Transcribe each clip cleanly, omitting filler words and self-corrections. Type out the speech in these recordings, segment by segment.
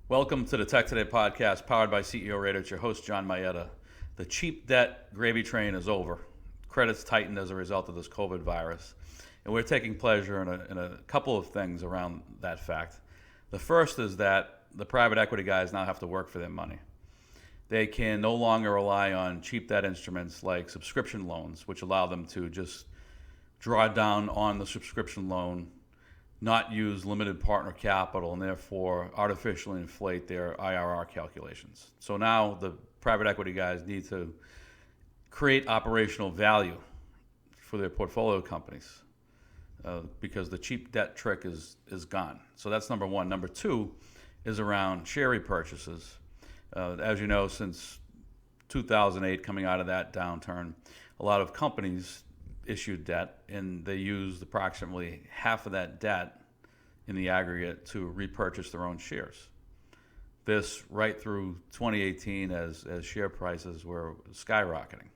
Welcome to the TEK2day podcast powered by CEO Radar. It's your host, John Mayetta. The cheap debt gravy train is over. Credit's tightened as a result of this COVID virus. And we're taking pleasure in a couple of things around that fact. The first is that the private equity guys now have to work for their money. They can no longer rely on cheap debt instruments like subscription loans, which allow them to just draw down on the subscription loan, not use limited partner capital, and therefore artificially inflate their IRR calculations. So now the private equity guys need to create operational value for their portfolio companies because the cheap debt trick is gone. So that's number one. Number two is around share repurchases. As you know, since 2008, coming out of that downturn, a lot of companies issued debt, and they used approximately half of that debt in the aggregate to repurchase their own shares. This right through 2018 as share prices were skyrocketing.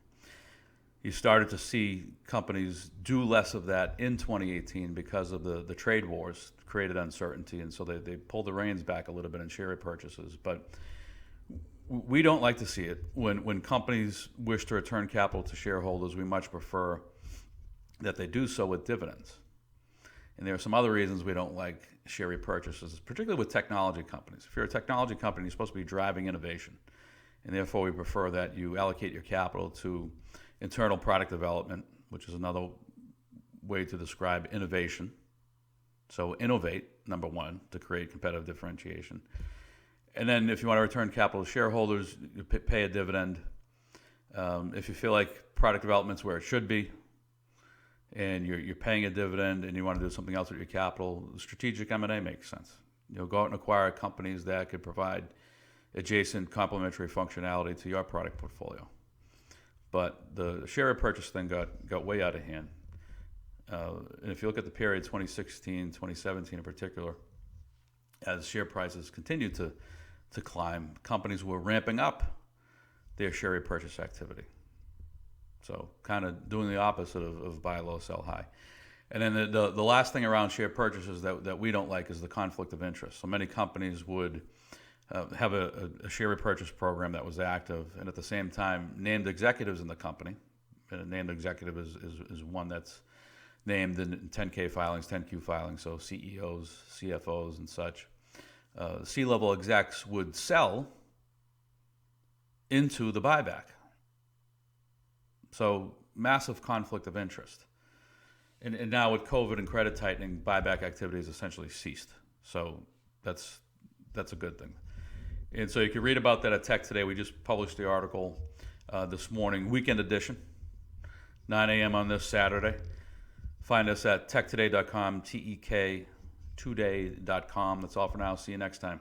You started to see companies do less of that in 2018 because of the trade wars created uncertainty, and so they pulled the reins back a little bit in share repurchases. But we don't like to see it. When companies wish to return capital to shareholders, we much prefer that they do so with dividends. And there are some other reasons we don't like share repurchases, particularly with technology companies. If you're a technology company, you're supposed to be driving innovation. And therefore, we prefer that you allocate your capital to internal product development, which is another way to describe innovation. So innovate, number one, to create competitive differentiation. And then if you want to return capital to shareholders, you pay a dividend. If you feel like product development's where it should be, and you're paying a dividend and you want to do something else with your capital, strategic M&A makes sense. Go out and acquire companies that could provide adjacent complementary functionality to your product portfolio. But the share repurchase thing got way out of hand. And if you look at the period 2016, 2017 in particular, as share prices continued to climb, companies were ramping up their share repurchase activity. So kind of doing the opposite of buy low, sell high. And then the last thing around share purchases that we don't like is the conflict of interest. So many companies would have a share repurchase program that was active, and at the same time named executives in the company. And a named executive is one that's named in 10K filings, 10Q filings, so CEOs, CFOs, and such. C-level execs would sell into the buyback. So massive conflict of interest. And now with COVID and credit tightening, buyback activity has essentially ceased. So that's a good thing. And so you can read about that at TEK2day. We just published the article this morning, weekend edition, 9 a.m. on this Saturday. Find us at TEK2day.com, TEK2day.com. That's all for now. See you next time.